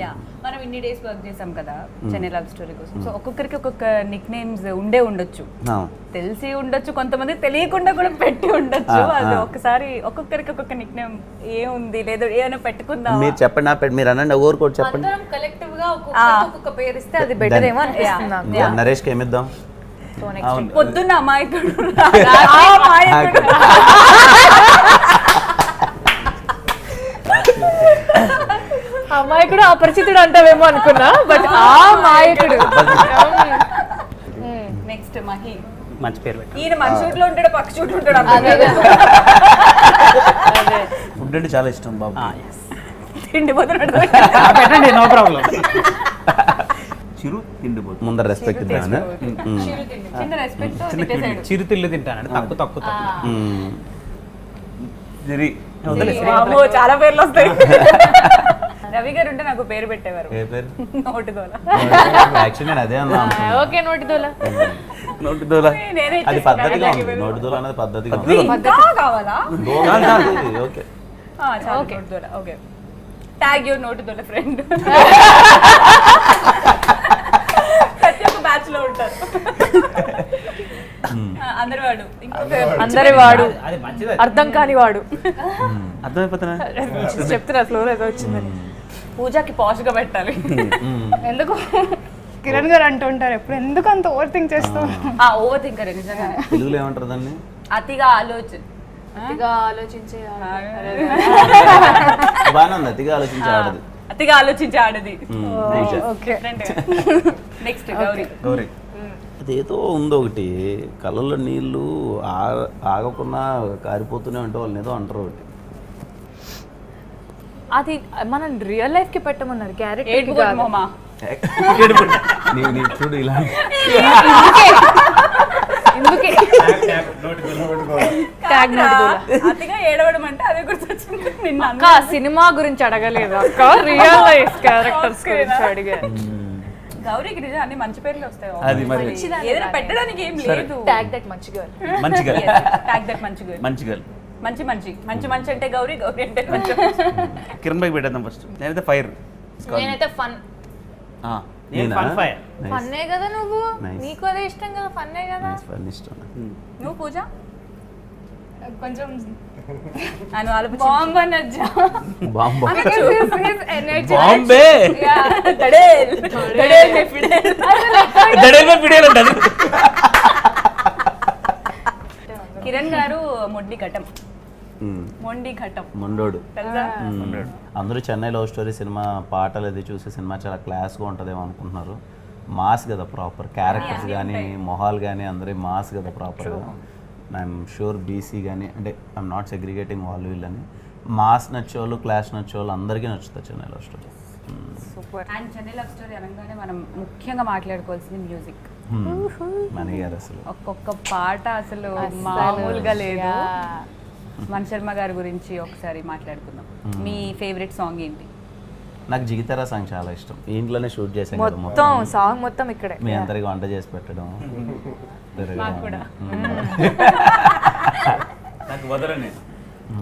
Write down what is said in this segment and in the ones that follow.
Yeah మనం ఇన్ని days work చేసాం కదా చెన్నై లవ్ స్టోరీ కోసం. సో ఒక్కొక్కరికి ఒక్కొక్క నిక్ నేమ్స్ ఉండొచ్చు, తెలిసి ఉండొచ్చు, కొంతమంది తెలియకుండా కూడా పెట్టి ఉండొచ్చు. అది ఒకసారి ఒక్కొక్కరికి ఒక్కొక్క నిక్ నేమ్ ఏముంది లేదా ఏమైనా పెట్టుకుందాం. మీరు చెప్పండి, మీరు అనండి, ఓవర్ కోట్ చెప్పండి. కలెక్టివ్ గా ఒక్కొక్క పేరు ఇస్తే అది బెటర్ ఏమో అనిపిస్తుంది. నరేష్ కి ఏమిద్దాం? పొద్దున్న అమాయకుడు, అమాయకుడు అపరిచితుడు అంటావేమో అనుకున్నా, బట్ ఆ మాయకుడు. నెక్స్ట్ మహి, మంచి పేరు పెట్టారు. ఈయన మన షూట్ లో ఉంటాడు, పక్క షూట్ ఉంటాడు. ఫుడ్ అంటే చాలా ఇష్టం బాబు. తిండిపోతున్నాడు, పెట్టండి, నో ప్రాబ్లం. చిరు తిండిపోతుంది. ముందర రెస్పెక్ట్ ఇద్దామని చిన్న రెస్పెక్ట్ చిరు తిల్లు తింటానండి, తక్కువ చాలా పేర్లు వస్తాయి. రవి గారు ఉంటే నాకు పేరు పెట్టేవారు, ఏ పేరు? నోటిదోల. యాక్చువల్లీ నేను అదే అన్నా. ఓకే, నోటిదోల. నోటిదోల అది పద్ధతిగా ఉంది. నోటిదోల అనేది పద్ధతిగా ఉంది. కావాలా? ఓకే నోటిదోల. ఓకే, ట్యాగ్ యువర్ నోటిదోల ఫ్రెండ్. ప్రతి ఒక్క బ్యాచ్ లో ఉంటారు. అందరి వాడు, అర్థం కాని వాడు. అర్థమైపోతున్నా చెప్తున్నా ఫ్లోర్ ఏదో వచ్చిందని. పూజకి పాష్ గా పెట్టాలి. ఎందుకు కిరణ్ గారు అంటూ ఉంటారు ఎప్పుడు, ఎందుకు అంత ఓవర్ థింక్ చేస్తూ? ఓవర్ థింకర్ నిజంగా. తెలుగులో ఏమంటారు దాన్ని? అతిగా ఆలోచించే బాగానే ఉంది. అతిగా ఆలోచించి ఆడది. అతిగా ఆలోచించి ఆడది. నెక్స్ట్ గౌరీ. అదేదో ఉంది ఒకటి, కళ్ళల్లో నీళ్ళు ఆగకుండా కారిపోతూనే ఉంటే వాళ్ళని ఏదో అంటారు ఒకటి. అది మనం రియల్ లైఫ్ కి పెట్టమన్నారు, క్యారెక్టర్ చూడు ఇలా. ఎందుకే అతిగా ఏడవడం అంటే అదే గుర్తొచ్చింది. నిన్న అక్క సినిమా గురించి అడగలేదు అక్క, రియల్ లైఫ్ క్యారెక్టర్స్ గురించి అడిగా. గౌరీకి నిజం అన్ని మంచి పేర్లు వస్తాయి. అది మరి ఏదైనా పెట్టడానికి ఏం లేదు. ట్యాగ్ దట్ మంచి గర్ల్. ట్యాగ్ దట్ మంచి గర్ల్. మంచి అంటే గౌరీ అంటే మంచి. కిరణ్ బైక్ పెట్టేద్దాం ఫస్ట్. నేనైతే ఫైర్. నేనైతే ఫన్. ఫన్నే కదా నువ్వు, నీకు అదే ఇష్టం కదా, ఫన్నే కదా. నువ్వు పూజ కొంచెం కిరణ్ గారు మొండోడు. అందరూ చెన్నై లవ్ స్టోరీ సినిమా పాటలు అది చూసి సినిమా చాలా క్లాస్గా ఉంటుందేమో అనుకుంటున్నారు. మాస్ కదా ప్రాపర్, క్యారెక్టర్స్ కానీ మొహాలు కానీ అందరి మాస్ కదా ప్రాపర్గా. ఐఎమ్ షూర్ బీసీ కానీ, అంటే ఐఎమ్ నాట్ సెగ్రిగేటింగ్ వాళ్ళు వీళ్ళని, మాస్ నచ్చేవాళ్ళు క్లాస్ నచ్చేవాళ్ళు అందరికీ నచ్చుతుంది Chennai love story. And Chennai love story అనగానే మనం ముఖ్యంగా మాట్లాడుకోవాల్సింది మ్యూజిక్. మణి గారు అసలు ఒక్కొక్క పాట అసలు మామూలుగా లేదు. మణి శర్మ గారి గురించి ఒకసారి మాట్లాడుకుందాం. మీ ఫేవరెట్ సాంగ్ ఏంటి? నాకు జిగితారా సాంగ్ చాలా ఇష్టం. ఇంట్లోనే షూట్ చేసాను కదా, మొత్తం సాంగ్ మొత్తం ఇక్కడే. మీ అందరికి వంట చేసి పెట్టడం.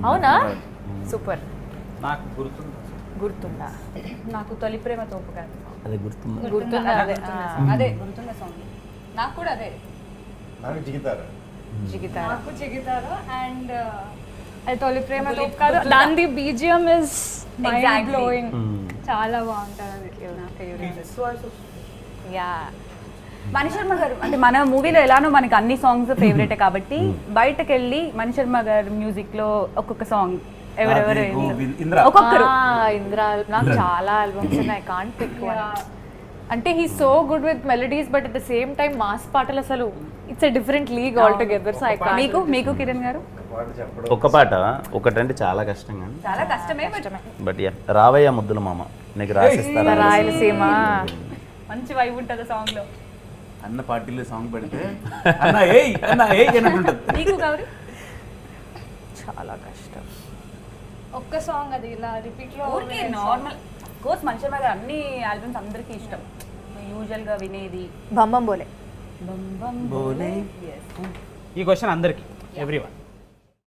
అవునా, సూపర్. నాకు గుర్తుందా? నాకు తొలి ప్రేమ తోపు కాదు. అదే గుర్తుందా? అదే గుర్తున్న సాంగ్. నాకు కూడా అదే. జిగితారా అండ్ అది తొలి ప్రేమ తోపు కాదు. దాని బీజిఎం ఇస్ మైండ్ బ్లోయింగ్. చాలా బాగుంటుంది అది. మణి శర్మ గారు అంటే మన మూవీలో ఎలానో మనకి అన్ని సాంగ్స్ ఫేవరెటే కాబట్టి బయటకు వెళ్ళి మణి శర్మ గారు మ్యూజిక్ లో ఒక్కొక్క సాంగ్ ఎవరెవరు ఒక్కొక్కరు. ఇంద్రా నాకు చాలా ఆల్బమ్స్ ఉన్నాయి, ఐ కాంట్ పిక్ వన్. అంటే he so good with melodies, but at the same time mass పాటలు అసలు it's a different league all together. So I can't. మీకు కిరణ్ గారు ఒక పాట ఒకటంటే చాలా కష్టం కానీ, చాలా కష్టమే. బట్ రావయ్య ముద్దుల మామ నీకు రాసిస్తారా, రాయలసీమ మంచి వైబ్ ఉంటుంది సాంగ్ లో. అన్న పార్టీలో సాంగ్ పెడితే అన్న ఏయ్ అని ఉంటుంది. నీకు గౌరీ? చాలా కష్టం. ఒక్క సాంగ్ అది ఇలా రిపీట్ లో normal. Of course Mani Sharma గారు అన్ని ఆల్బమ్స్ అందరికీ ఇష్టం. యూజువల్ గా వినేది బంబం బోలే. బం బం బోలే. ఈ క్వశ్చన్ అందరికి, ఎవ్రీవన్.